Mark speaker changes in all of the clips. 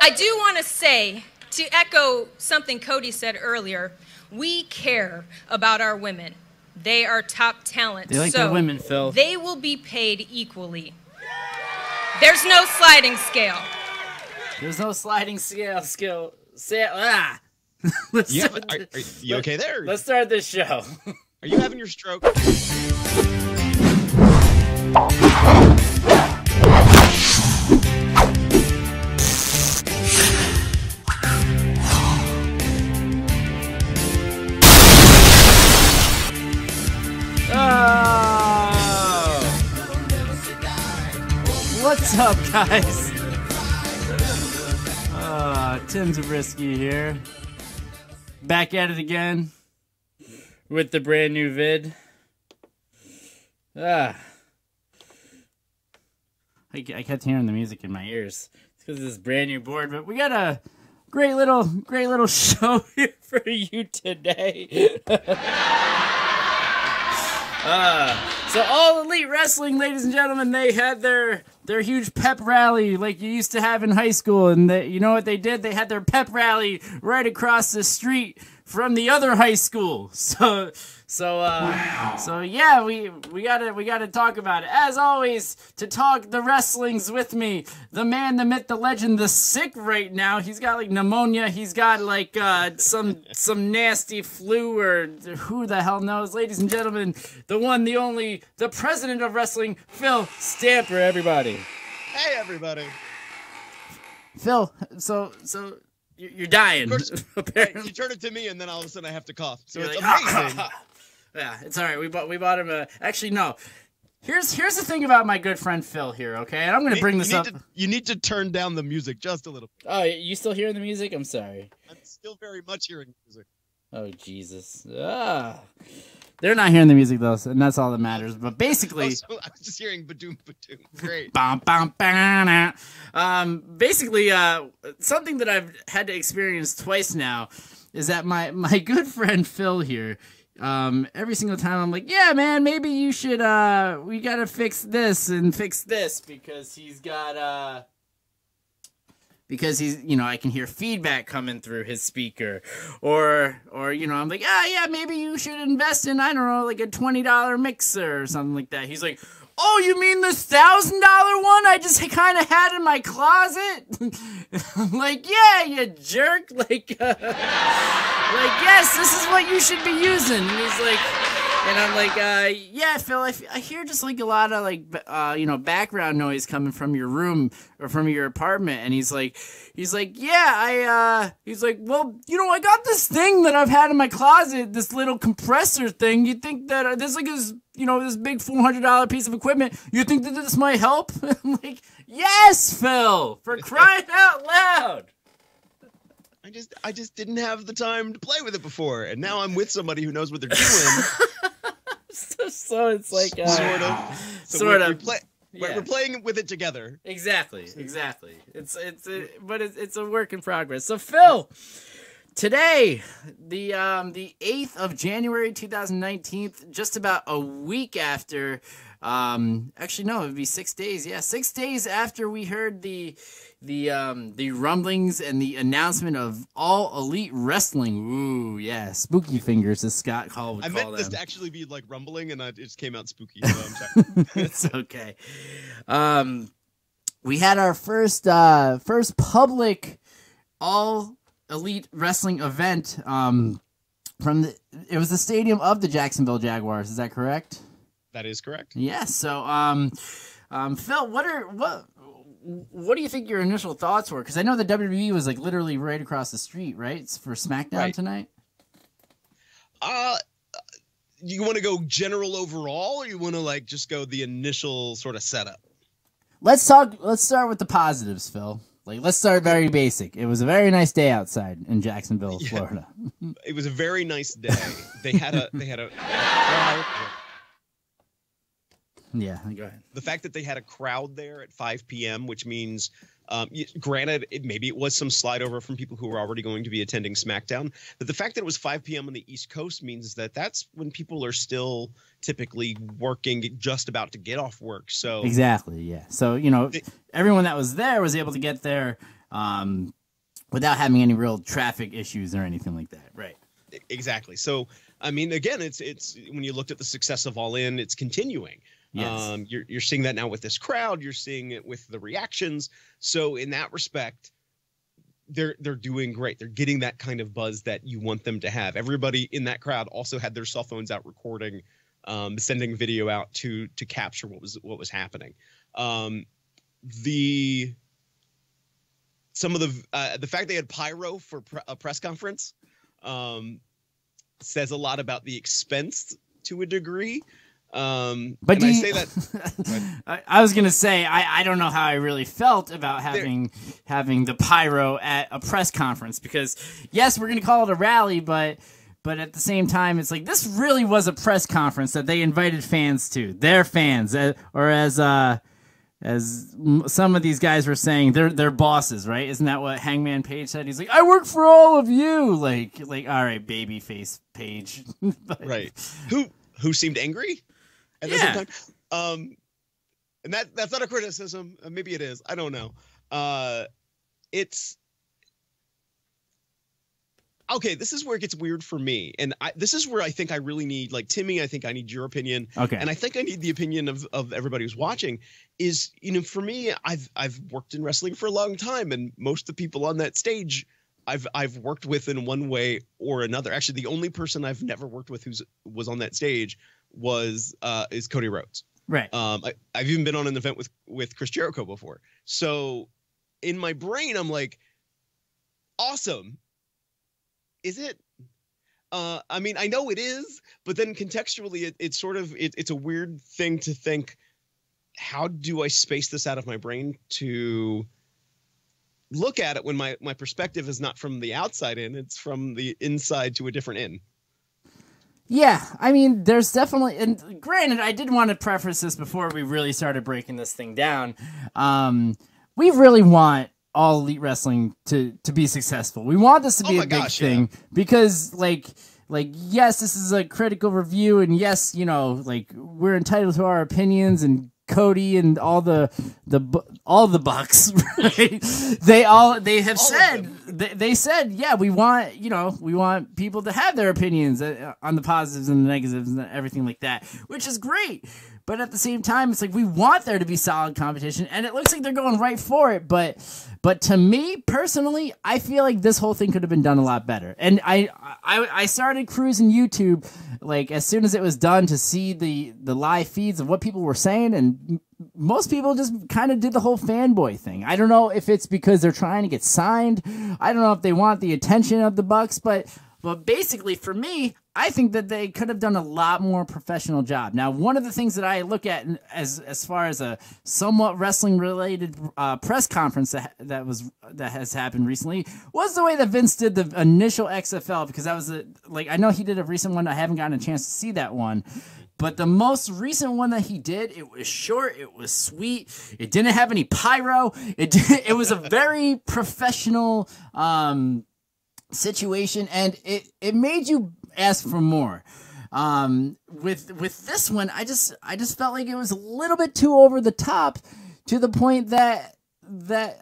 Speaker 1: I do want to say, to echo something Cody said earlier, we care about our women. They are top talent.
Speaker 2: They like their women, Phil.
Speaker 1: They will be paid equally. There's no sliding scale.
Speaker 2: There's no sliding scale.
Speaker 3: Are you okay there?
Speaker 2: Let's start this show.
Speaker 3: Are you having your stroke?
Speaker 2: What's up, guys? Tim Zabriskie here. Back at it again with the brand new vid. I kept hearing the music in my ears. It's because of this brand new board, but we got a great little show here for you today. So All Elite Wrestling, ladies and gentlemen, they had their huge pep rally like you used to have in high school, and you know what they did? They had their pep rally right across the street from the other high school. So yeah, we gotta talk about it. As always, to talk the wrestlings with me, the man, the myth, the legend, the sick right now. He's got like pneumonia. He's got like some nasty flu or who the hell knows. Ladies and gentlemen, the one, the only, the president of wrestling, Phil Stamper. Everybody.
Speaker 3: Hey, everybody.
Speaker 2: Phil, so you're dying.
Speaker 3: Of course,
Speaker 2: apparently.
Speaker 3: you turn it to me, and then all of a sudden I have to cough. So
Speaker 2: You're
Speaker 3: it's
Speaker 2: like,
Speaker 3: amazing.
Speaker 2: Yeah, it's all right. We bought him a. Actually, no. Here's the thing about my good friend Phil here. Okay, and I'm gonna bring this up.
Speaker 3: You need to turn down the music just a little bit.
Speaker 2: Oh, you still hearing the music? I'm sorry.
Speaker 3: I'm still very much hearing music.
Speaker 2: Oh Jesus. They're not hearing the music though, and that's all that matters. But basically,
Speaker 3: I was just hearing badoom badoom. Great.
Speaker 2: Basically, something that I've had to experience twice now is that my good friend Phil here. Every single time I'm like, yeah, man, maybe you should, we gotta fix this and fix this because he's got, because he's, you know, I can hear feedback coming through his speaker, or, you know, I'm like, yeah, maybe you should invest in, I don't know, like a $20 mixer or something like that. He's like, oh, you mean this $1,000 one I just kind of had in my closet? I'm like, yeah, you jerk. Like, yes, this is what you should be using. And he's like, and I'm like, yeah, Phil, I hear just like a lot of like, you know, background noise coming from your room or from your apartment. And he's like, yeah, he's like, well, you know, I got this thing that I've had in my closet, this little compressor thing. You think that this like is, you know, this big $400 piece of equipment, you think that this might help? I'm like, yes, Phil, for crying out loud.
Speaker 3: I just didn't have the time to play with it before, and now I'm with somebody who knows what they're doing.
Speaker 2: so it's like
Speaker 3: sort of. So
Speaker 2: sort of.
Speaker 3: We're playing with it together.
Speaker 2: Exactly. It's a work in progress. So Phil, today, the 8th of January 2019, just about a week after, actually no, it would be 6 days. Yeah, 6 days after we heard the rumblings and the announcement of All Elite Wrestling. Ooh, yeah, spooky fingers, as Scott Hall would call them.
Speaker 3: I meant this to actually be like rumbling, and it just came out spooky. So I'm sorry.
Speaker 2: It's okay. We had our first public All Elite Wrestling event. It was the stadium of the Jacksonville Jaguars. Is that correct?
Speaker 3: That is correct.
Speaker 2: Yeah. So, Phil, what do you think your initial thoughts were? Because I know the WWE was like literally right across the street, right? It's for SmackDown tonight.
Speaker 3: You want to go general overall, or you want to like just go the initial sort of setup? Let's
Speaker 2: start with the positives, Phil. Like, let's start very basic. It was a very nice day outside in Jacksonville, Florida.
Speaker 3: It was a very nice day. They had a
Speaker 2: Yeah, go ahead.
Speaker 3: The fact that they had a crowd there at 5 p.m., which means, granted, maybe it was some slide over from people who were already going to be attending SmackDown, but the fact that it was 5 p.m. on the East Coast means that that's when people are still typically working, just about to get off work. So
Speaker 2: exactly, yeah. So, you know, everyone that was there was able to get there without having any real traffic issues or anything like that, right?
Speaker 3: Exactly. So, I mean, again, it's when you looked at the success of All In, it's continuing.
Speaker 2: Yes.
Speaker 3: You're seeing that now with this crowd. You're seeing it with the reactions. So in that respect, they're doing great. They're getting that kind of buzz that you want them to have. Everybody in that crowd also had their cell phones out recording, sending video out to capture what was happening. The fact they had pyro for a press conference says a lot about the expense to a degree.
Speaker 2: But I say that I was gonna say I don't know how I really felt about having the pyro at a press conference, because yes, we're gonna call it a rally, but at the same time, it's like this really was a press conference that they invited fans to, their fans, or as some of these guys were saying, they're bosses, right? Isn't that what Hangman Page said? He's like, I work for all of you, like all right, babyface Page.
Speaker 3: Right? Who seemed angry at the same time. And that's not a criticism. Maybe it is. I don't know. It's okay. This is where it gets weird for me. And this is where I think I really need, like, Timmy, I think I need your opinion.
Speaker 2: Okay.
Speaker 3: And I think I need the opinion of everybody who's watching is, you know, for me, I've worked in wrestling for a long time, and most of the people on that stage I've worked with in one way or another. Actually, the only person I've never worked with was on that stage is Cody Rhodes.
Speaker 2: Right.
Speaker 3: I've even been on an event with Chris Jericho before. So in my brain, I'm like, awesome. Is it? I mean, I know it is, but then contextually, it's sort of it's a weird thing to think. How do I space this out of my brain to look at it when my perspective is not from the outside in, it's from the inside to a different in?
Speaker 2: Yeah, I mean, there's definitely, and granted, I did want to preface this before we really started breaking this thing down. We really want All Elite Wrestling to be successful. We want this to be a big thing because, like, yes, this is a critical review, and yes, you know, like, we're entitled to our opinions, and Cody and all the Bucks, right? They have said, they said, yeah, we want people to have their opinions on the positives and the negatives and everything like that, which is great. But at the same time, it's like we want there to be solid competition, and it looks like they're going right for it. But to me personally, I feel like this whole thing could have been done a lot better. And I started cruising YouTube like as soon as it was done to see the live feeds of what people were saying, and most people just kind of did the whole fanboy thing. I don't know if it's because they're trying to get signed. I don't know if they want the attention of the Bucks, but basically for me, I think that they could have done a lot more professional job. Now, one of the things that I look at as far as a somewhat wrestling related press conference that has happened recently was the way that Vince did the initial XFL, because that was I know he did a recent one. I haven't gotten a chance to see that one. But the most recent one that he did, it was short, it was sweet, it didn't have any pyro, it was a very professional situation, and it made you ask for more. With this one, I just felt like it was a little bit too over the top, to the point that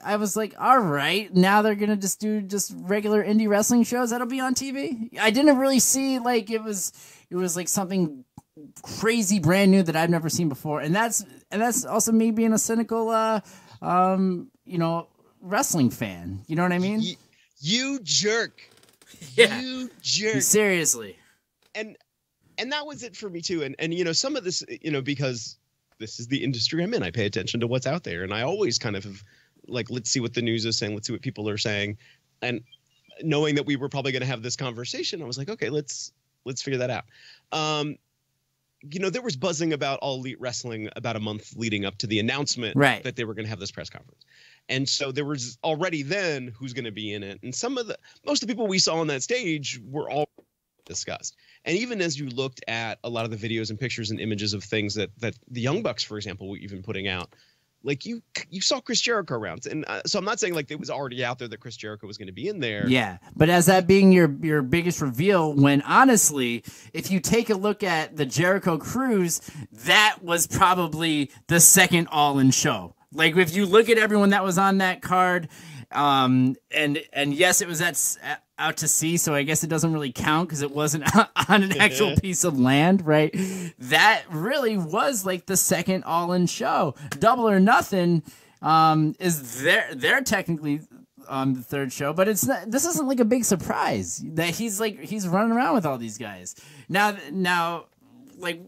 Speaker 2: I was like, all right, now they're gonna just do regular indie wrestling shows that'll be on TV. I didn't really see like it was like something crazy brand new that I've never seen before, and that's also me being a cynical wrestling fan. You know what I mean?
Speaker 3: You jerk.
Speaker 2: Yeah.
Speaker 3: You jerk.
Speaker 2: Seriously.
Speaker 3: And that was it for me too. And some of this, because this is the industry I'm in, I pay attention to what's out there, and I always kind of have, like, let's see what the news is saying, let's see what people are saying, and knowing that we were probably going to have this conversation, I was like, okay, let's figure that out. There was buzzing about All Elite Wrestling about a month leading up to the announcement that they were going to have this press conference. And so there was already then who's going to be in it. And most of the people we saw on that stage were all discussed. And even as you looked at a lot of the videos and pictures and images of things that the Young Bucks, for example, were even putting out, like you saw Chris Jericho around. And so I'm not saying like it was already out there that Chris Jericho was going to be in there.
Speaker 2: Yeah. But as that being your biggest reveal, when honestly, if you take a look at the Jericho Cruise, that was probably the second All-In show. Like, if you look at everyone that was on that card, and yes, it was out to sea, so I guess it doesn't really count because it wasn't on an actual piece of land, right? That really was like the second All-In show. Double or Nothing is they're technically on the third show, but it's not. This isn't like a big surprise that he's running around with all these guys now, like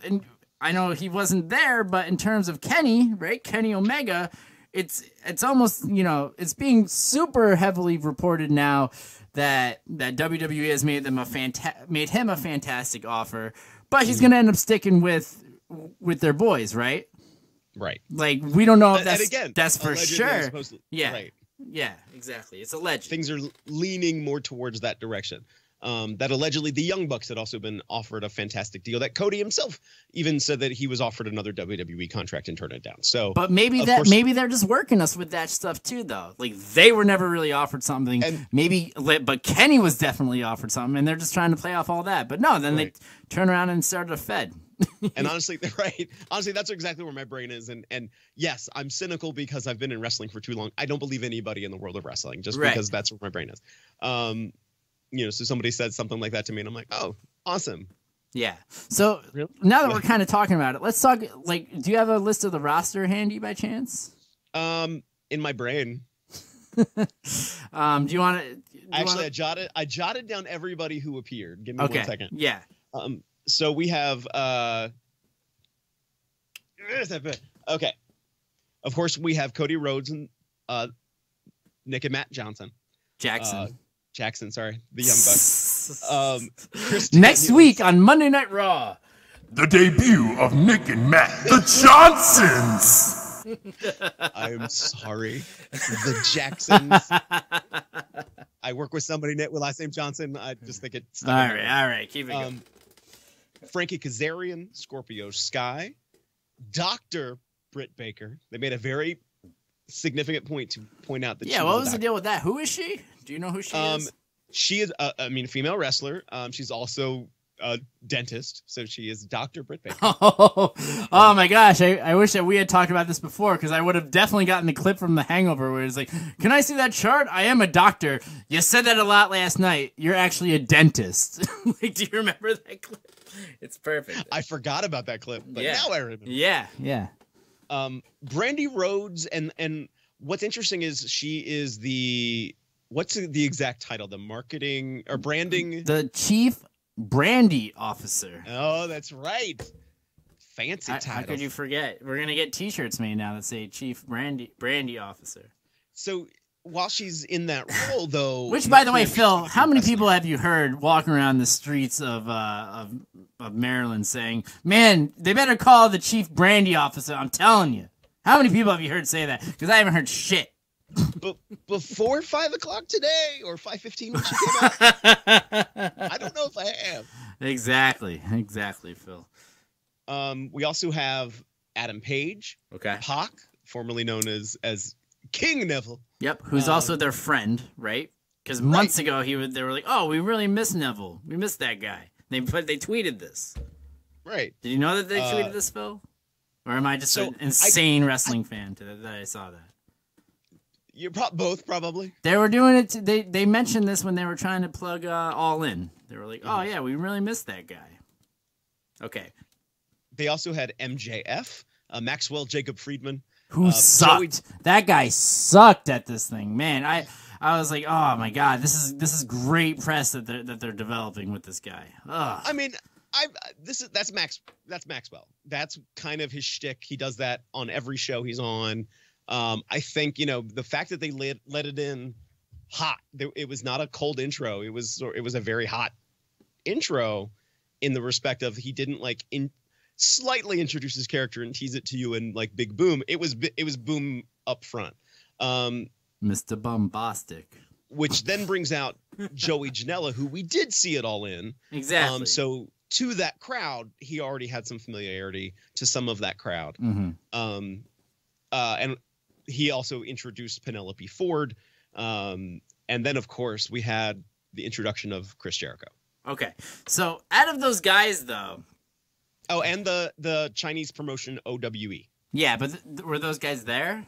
Speaker 2: and. I know he wasn't there, but in terms of Kenny, right? Kenny Omega, it's almost, it's being super heavily reported now that WWE has made him a fantastic offer, but he's going to end up sticking with their boys, right?
Speaker 3: Right.
Speaker 2: Like, we don't know if
Speaker 3: that's
Speaker 2: for sure. Yeah.
Speaker 3: Right.
Speaker 2: Yeah, exactly. It's alleged.
Speaker 3: Things are leaning more towards that direction. That allegedly the Young Bucks had also been offered a fantastic deal, that Cody himself even said that he was offered another WWE contract and turned it down. So,
Speaker 2: but maybe they're just working us with that stuff too, though. Like, they were never really offered something. But Kenny was definitely offered something, and they're just trying to play off all that. But no, then they turn around and started a Fed.
Speaker 3: And honestly, that's exactly where my brain is. And yes, I'm cynical because I've been in wrestling for too long. I don't believe anybody in the world of wrestling just because that's where my brain is. So somebody said something like that to me, and I'm like, oh, awesome.
Speaker 2: Yeah. So now that we're kind of talking about it, let's talk. Like, do you have a list of the roster handy by chance?
Speaker 3: In my brain.
Speaker 2: Do you want to?
Speaker 3: Actually, I jotted down everybody who appeared. Give me 1 second.
Speaker 2: Yeah.
Speaker 3: So we have. Okay. Of course, we have Cody Rhodes and Nick and Matt Jackson, sorry, the Young Bucks.
Speaker 2: Next week on Monday Night Raw,
Speaker 4: the debut of Nick and Matt, the Johnsons.
Speaker 3: I'm sorry, the Jacksons. I work with somebody with last name Johnson. I just think it's
Speaker 2: all right. Keep it going.
Speaker 3: Frankie Kazarian, Scorpio Sky, Dr. Britt Baker. They made a very significant point to point out that.
Speaker 2: Yeah, what was the deal with that? Who is she? Do you know who she is?
Speaker 3: She is, a female wrestler. She's also a dentist, so she is Dr. Britt Baker.
Speaker 2: Oh my gosh! I wish that we had talked about this before, because I would have definitely gotten the clip from The Hangover where it's like, "Can I see that chart? I am a doctor. You said that a lot last night. You're actually a dentist." Like, do you remember that clip? It's perfect.
Speaker 3: I forgot about that clip, but now I remember.
Speaker 2: Yeah.
Speaker 3: Brandy Rhodes, and what's interesting is she is what's the exact title? The marketing or branding?
Speaker 2: The chief brandy officer.
Speaker 3: Oh, that's right. Fancy title.
Speaker 2: How could you forget? We're gonna get T-shirts made now that say chief brandy officer.
Speaker 3: So while she's in that role, though,
Speaker 2: which, by the way, Phil, how many people have you heard walking around the streets of Maryland saying, "Man, they better call the chief brandy officer"? I'm telling you. How many people have you heard say that? Because I haven't heard shit.
Speaker 3: But before 5 o'clock today, or 5:15 when she came out, I don't know if I have.
Speaker 2: Exactly, Phil.
Speaker 3: We also have Adam Page, Pac, formerly known as King Neville.
Speaker 2: Yep, who's also their friend, right? Because months ago they were like, "Oh, we really miss Neville. We miss that guy." They tweeted this.
Speaker 3: Right.
Speaker 2: Did you know that they tweeted this, Phil? Or am I just an insane wrestling fan that I saw that?
Speaker 3: You're both probably.
Speaker 2: They were doing it. They mentioned this when they were trying to plug All In. They were like, "Oh yeah, we really miss that guy." Okay.
Speaker 3: They also had MJF, Maxwell Jacob Friedman,
Speaker 2: who sucked. That guy sucked at this thing, man. I was like, oh my god, this is great press that they're developing with this guy. Ugh.
Speaker 3: I mean, that's Maxwell. That's kind of his shtick. He does that on every show he's on. I think the fact that they let it in hot. It was not a cold intro. It was a very hot intro, in the respect of he didn't slightly introduce his character and tease it to you in like big boom. It was boom up front.
Speaker 2: Mr. Bombastic.
Speaker 3: Which then brings out Joey Janela, who we did see it All In.
Speaker 2: Exactly.
Speaker 3: So to that crowd, he already had some familiarity to some of that crowd.
Speaker 2: Mm-hmm.
Speaker 3: And he also introduced Penelope Ford. And then, of course, we had the introduction of Chris Jericho.
Speaker 2: Okay. So out of those guys, though.
Speaker 3: Oh, and the Chinese promotion OWE.
Speaker 2: Yeah, but were those guys there?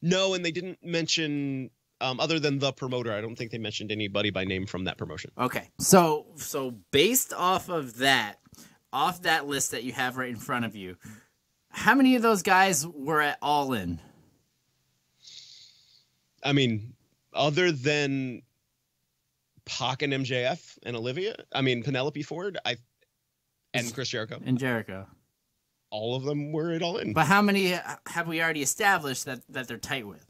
Speaker 3: No, and they didn't mention, other than the promoter, I don't think they mentioned anybody by name from that promotion.
Speaker 2: Okay. So based off that list that you have right in front of you, how many of those guys were at All In?
Speaker 3: I mean, other than Pac and MJF and Penelope Ford, and Chris Jericho.
Speaker 2: And Jericho.
Speaker 3: All of them were at All In.
Speaker 2: But how many have we already established that they're tight with?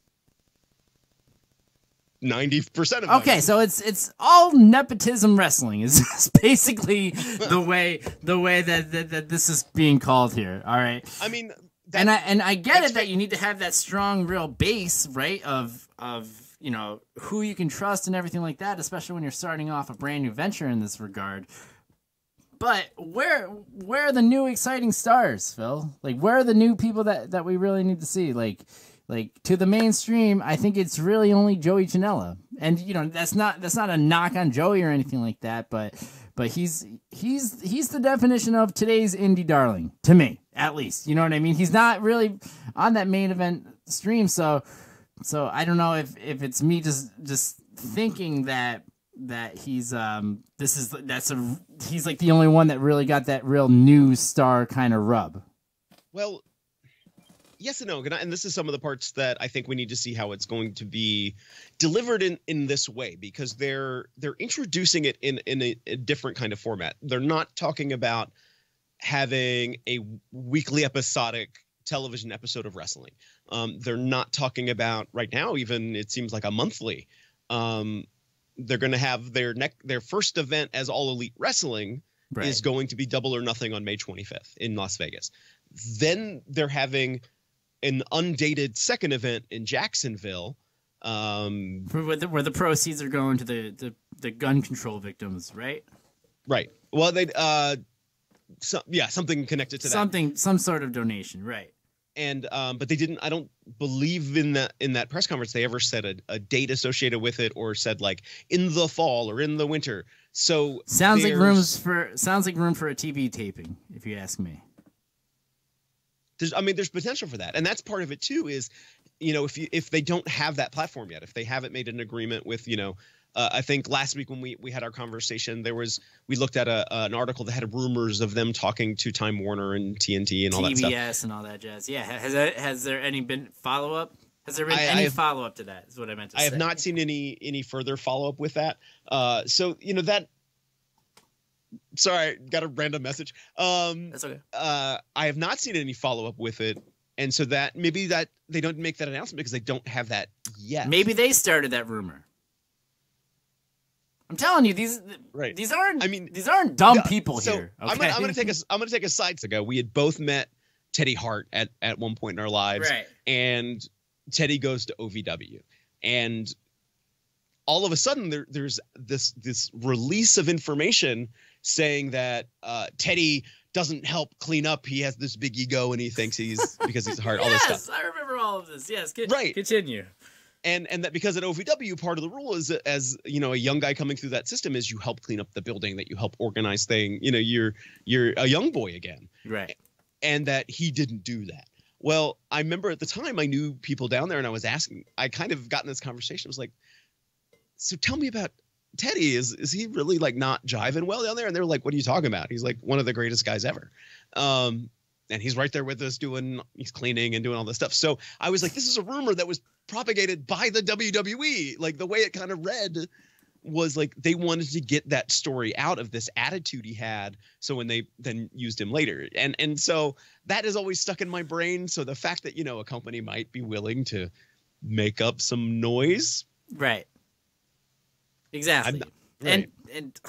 Speaker 3: 90% of them.
Speaker 2: Okay, so it's all nepotism wrestling is basically the way that this is being called here. All right.
Speaker 3: I mean,
Speaker 2: I get it that you need to have that strong real base, right, of who you can trust and everything like that, especially when you're starting off a brand new venture in this regard. But where are the new exciting stars, Phil? Like, where are the new people that we really need to see? Like to the mainstream, I think it's really only Joey Janela. And that's not a knock on Joey or anything like that, but he's the definition of today's indie darling, to me, at least. You know what I mean? He's not really on that main event stream, so I don't know if it's me just thinking that he's he's like the only one that really got that real new star kind of rub.
Speaker 3: Well, yes and no, and this is some of the parts that I think we need to see how it's going to be delivered in this way, because they're introducing it in a different kind of format. They're not talking about having a weekly episodic television episode of wrestling. They're not talking about right now, even it seems like a monthly. They're going to have their first event as All Elite Wrestling is going to be Double or Nothing on May 25th in Las Vegas. Then they're having an undated second event in Jacksonville.
Speaker 2: Where the proceeds are going to the gun control victims, right?
Speaker 3: Right. Well, something connected to that.
Speaker 2: Some sort of donation, right.
Speaker 3: And but they didn't. I don't believe in that press conference they ever said a date associated with it, or said like in the fall or in the winter. So
Speaker 2: sounds like room for a TV taping, if you ask me.
Speaker 3: There's potential for that, and that's part of it too. Is if they don't have that platform yet, if they haven't made an agreement with I think last week when we had our conversation, we looked at an article that had rumors of them talking to Time Warner and TNT and all that stuff. TBS
Speaker 2: and all that jazz. Yeah. Has there any been follow up? Has there been any follow up to that? Is what I meant to say.
Speaker 3: I have not seen any further follow up with that. So that. Sorry, got a random message.
Speaker 2: That's okay.
Speaker 3: I have not seen any follow up with it, and so that maybe that they don't make that announcement because they don't have that yet.
Speaker 2: Maybe they started that rumor. I'm telling you, these aren't dumb people here. Okay?
Speaker 3: I'm gonna take a side to go. We had both met Teddy Hart at one point in our lives,
Speaker 2: right.
Speaker 3: And Teddy goes to OVW, and all of a sudden there's this release of information saying that Teddy doesn't help clean up. He has this big ego, and he thinks because he's hard. All this stuff.
Speaker 2: Yes, I remember all of this. Yes,
Speaker 3: right.
Speaker 2: Continue.
Speaker 3: And that because at OVW, part of the rule is, as you know, a young guy coming through that system, is you help clean up the building, that you help organize things. You know, you're a young boy again,
Speaker 2: right?
Speaker 3: And that he didn't do that. Well, I remember at the time I knew people down there, and I was asking. I kind of got in this conversation. I was like, "So tell me about Teddy. Is he really like not jiving well down there?" And they were like, "What are you talking about? He's like one of the greatest guys ever." And he's right there with us he's cleaning and doing all this stuff. So I was like, this is a rumor that was propagated by the WWE. Like the way it kind of read was like they wanted to get that story out of this attitude he had. So when they then used him later. And so that has always stuck in my brain. So the fact that, you know, a company might be willing to make up some noise.
Speaker 2: Right. Exactly.
Speaker 3: Right.
Speaker 2: And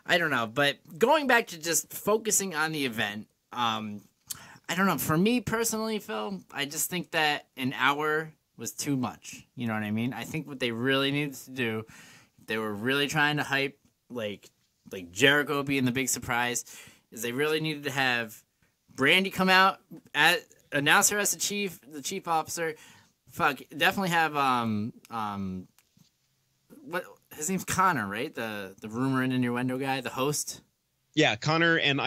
Speaker 2: I don't know, but going back to just focusing on the event, I don't know. For me personally, Phil, I just think that an hour was too much. You know what I mean? I think what they really needed to do, they were really trying to hype like Jericho being the big surprise, is they really needed to have Brandy come out, announce her as the chief officer. Definitely have what his name's Connor, right? The rumor and innuendo guy, the host.
Speaker 3: Yeah, Connor, and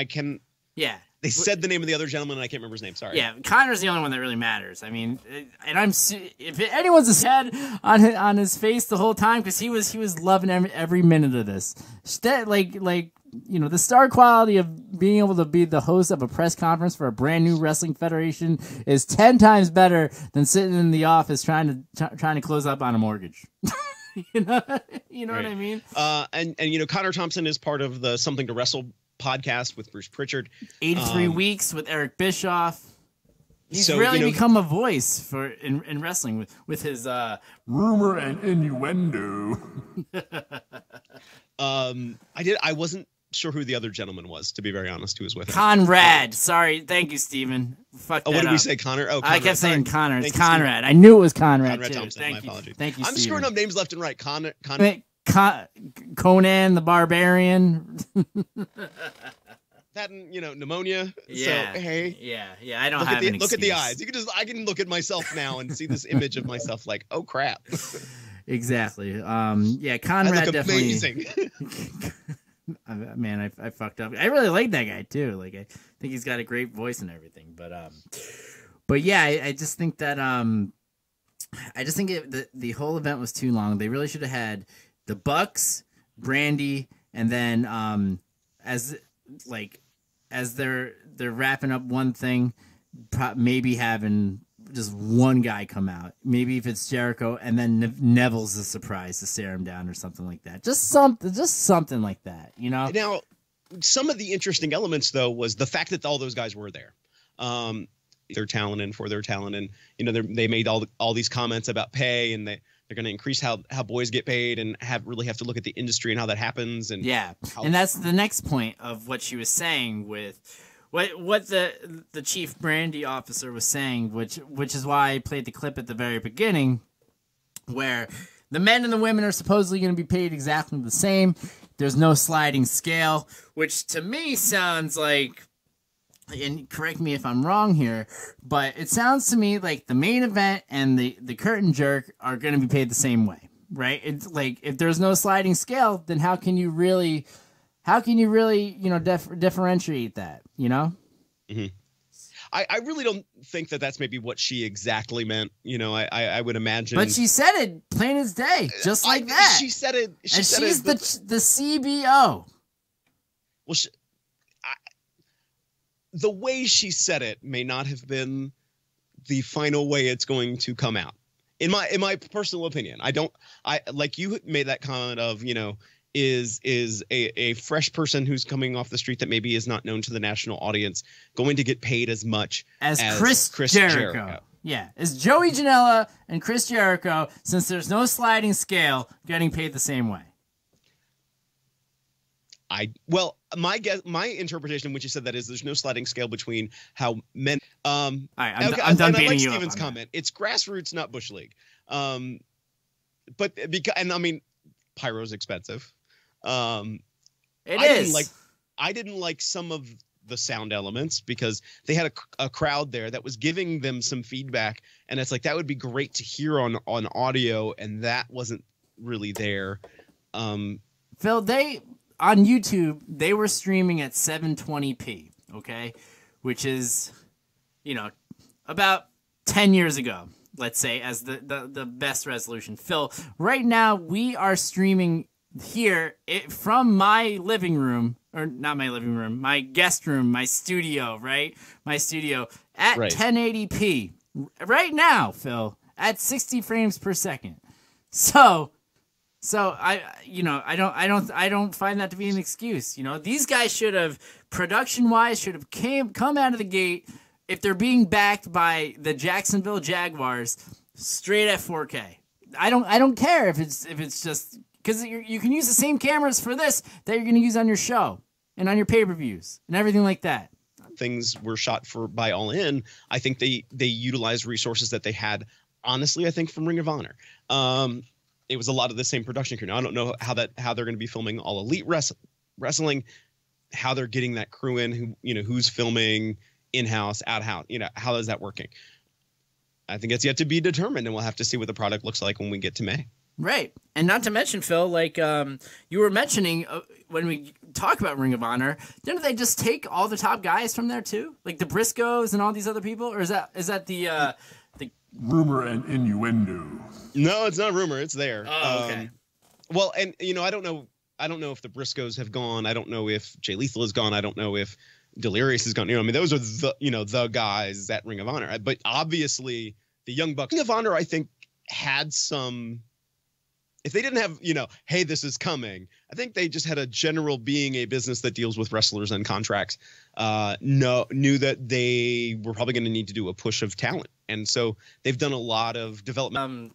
Speaker 2: yeah.
Speaker 3: They said the name of the other gentleman, and I can't remember his name. Sorry.
Speaker 2: Yeah, Connor's the only one that really matters. I mean, and if anyone's head on his face the whole time, because he was loving every minute of this. Like you know, the star quality of being able to be the host of a press conference for a brand new wrestling federation is 10 times better than sitting in the office trying to close up on a mortgage. you know right. What I mean?
Speaker 3: And you know, Connor Thompson is part of the Something to Wrestle podcast with Bruce Pritchard.
Speaker 2: 83 weeks with Eric Bischoff. He's really become a voice for in wrestling with his
Speaker 4: rumor and innuendo.
Speaker 3: I wasn't sure who the other gentleman was, to be very honest, who was with him.
Speaker 2: Conrad. Sorry, thank you, Steven. Fuck that
Speaker 3: what did
Speaker 2: up.
Speaker 3: we say, Connor? Oh, Conrad.
Speaker 2: I kept saying Connor. It's
Speaker 3: Thank you,
Speaker 2: Conrad. I knew it was Conrad too.
Speaker 3: Thompson.
Speaker 2: Thank
Speaker 3: My
Speaker 2: you.
Speaker 3: apologies.
Speaker 2: Thank you,
Speaker 3: I'm
Speaker 2: Steven.
Speaker 3: screwing up names left and right. Conan.
Speaker 2: Conan the Barbarian.
Speaker 3: That and, you know, pneumonia.
Speaker 2: Yeah.
Speaker 3: So, hey.
Speaker 2: Yeah. I don't have an
Speaker 3: look at the
Speaker 2: excuse.
Speaker 3: eyes. I can look at myself now and see this image of myself like, oh crap.
Speaker 2: Exactly. Yeah, Conrad
Speaker 3: I look
Speaker 2: definitely.
Speaker 3: Amazing.
Speaker 2: Man, I fucked up. I really like that guy too. Like, I think he's got a great voice and everything. But yeah, I just think that I just think the whole event was too long. They really should have had the Bucks, Brandy, and then as they're wrapping up one thing, maybe having just one guy come out. Maybe if it's Jericho, and then Neville's a surprise to stare him down or something like that. Just something like that, you know?
Speaker 3: Now, some of the interesting elements, though, was the fact that all those guys were there. Their talent and for their talent, and you know they made all these comments about pay, and they're going to increase how boys get paid, and really have to look at the industry and how that happens. And
Speaker 2: and that's the next point of what she was saying with what the chief Brandy officer was saying, which is why I played the clip at the very beginning, where the men and the women are supposedly going to be paid exactly the same. There's no sliding scale, which to me sounds like, and correct me if I'm wrong here, but it sounds to me like the main event and the curtain jerk are going to be paid the same way, right? It's like, if there's no sliding scale, then how can you really, you know, differentiate that, you know?
Speaker 3: Mm-hmm. I really don't think that that's maybe what she exactly meant. You know, I would imagine.
Speaker 2: But she said it plain as day, just like that.
Speaker 3: She said it.
Speaker 2: She's the CBO.
Speaker 3: Well, the way she said it may not have been the final way it's going to come out. In my personal opinion, I like you made that comment of, you know, is a fresh person who's coming off the street that maybe is not known to the national audience going to get paid as much as Chris Jericho?
Speaker 2: Yeah, is Joey Janela and Chris Jericho, since there's no sliding scale, getting paid the same way?
Speaker 3: My interpretation when you said that is there's no sliding scale between how men.
Speaker 2: All right, I'm done beating you up.
Speaker 3: Steven's comment. It's grassroots, not bush league. But because I mean, pyro's expensive.
Speaker 2: It is.
Speaker 3: I didn't like some of the sound elements because they had a crowd there that was giving them some feedback, and it's like that would be great to hear on audio, and that wasn't really there.
Speaker 2: Phil, they on YouTube they were streaming at 720p, okay, which is, about 10 years ago, let's say, as the best resolution. Phil, right now we are streaming here from my living room, or not my living room, my guest room, my studio, right? My studio at 1080p right now, Phil, at 60 frames per second. So I don't find that to be an excuse. These guys should have, production-wise, come out of the gate, if they're being backed by the Jacksonville Jaguars, straight at 4K. I don't care if it's just because you can use the same cameras for this that you're going to use on your show and on your pay-per-views and everything like that.
Speaker 3: Things were shot by All In. I think they utilized resources that they had. Honestly, I think from Ring of Honor. It was a lot of the same production crew. Now, I don't know how they're going to be filming All Elite Wrestling, how they're getting that crew in, who's filming in-house, out-house, how is that working? I think it's yet to be determined, and we'll have to see what the product looks like when we get to May.
Speaker 2: Right. And not to mention, Phil, like you were mentioning when we talk about Ring of Honor, didn't they just take all the top guys from there too? Like the Briscoes and all these other people? Or is that the
Speaker 4: rumor and innuendo?
Speaker 3: No, it's not rumor. It's there.
Speaker 2: Oh, okay.
Speaker 3: Well, and I don't know if the Briscoes have gone. I don't know if Jay Lethal is gone. I don't know if Delirious is gone. Those are the guys at Ring of Honor. But obviously, the Young Bucks, Ring of Honor, I think, had some. If they didn't have, hey, this is coming, I think they just had a general, being a business that deals with wrestlers and contracts, knew that they were probably going to need to do a push of talent. And so they've done a lot of development.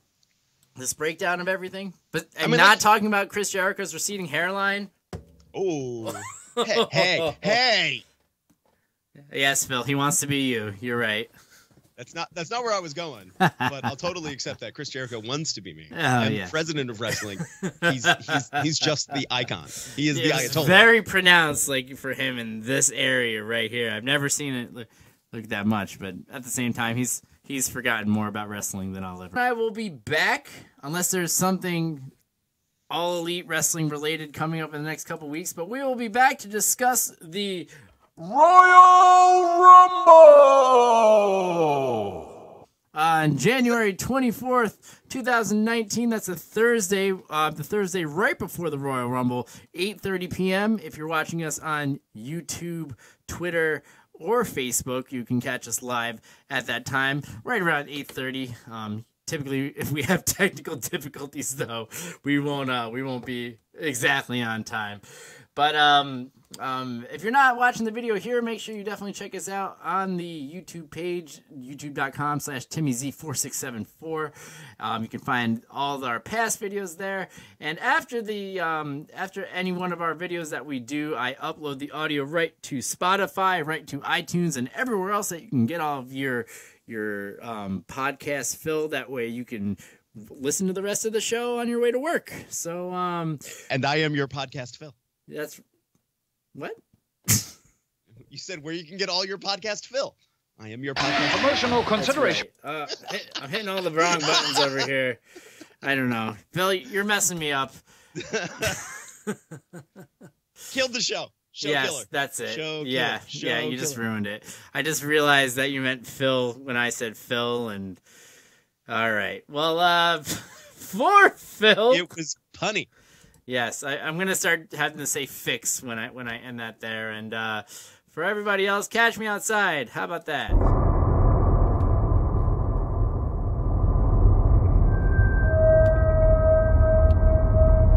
Speaker 2: This breakdown of everything, but not talking about Chris Jericho's receding hairline.
Speaker 3: Oh, hey.
Speaker 2: Yes, Phil, he wants to be you. You're right.
Speaker 3: That's not where I was going, but I'll totally accept that. Chris Jericho wants to be me. I'm president of wrestling. He's just the icon. He is the Ayatollah.
Speaker 2: Very pronounced, like for him in this area right here. I've never seen it look that much, but at the same time, he's forgotten more about wrestling than I'll ever. I will be back unless there's something All Elite Wrestling related coming up in the next couple weeks. But we will be back to discuss the Royal Rumble on January 24th, 2019. That's a Thursday, the Thursday right before the Royal Rumble, 8:30 p.m. If you're watching us on YouTube, Twitter, or Facebook, you can catch us live at that time, right around 8:30. Typically, if we have technical difficulties, though, we won't be exactly on time. But if you're not watching the video here, make sure you definitely check us out on the YouTube page, youtube.com/TimmyZ4674. You can find all of our past videos there. And after any one of our videos that we do, I upload the audio right to Spotify, right to iTunes, and everywhere else that you can get all of your podcasts, Phil. That way you can listen to the rest of the show on your way to work. So,
Speaker 3: and I am your podcast, Phil.
Speaker 2: That's what?
Speaker 3: You said where you can get all your podcast, Phil. I am your podcast.
Speaker 5: Emotional consideration.
Speaker 2: Right. I'm hitting all the wrong buttons over here. I don't know. Phil, you're messing me up.
Speaker 3: Killed the show.
Speaker 2: Yes,
Speaker 3: killer.
Speaker 2: That's it.
Speaker 3: Show
Speaker 2: yeah,
Speaker 3: killer.
Speaker 2: yeah, you just ruined it. I just realized that you meant Phil when I said Phil, and all right. Well, for Phil,
Speaker 3: it was punny.
Speaker 2: Yes, I'm gonna start having to say fix when I end that there, and for everybody else, catch me outside. How about that?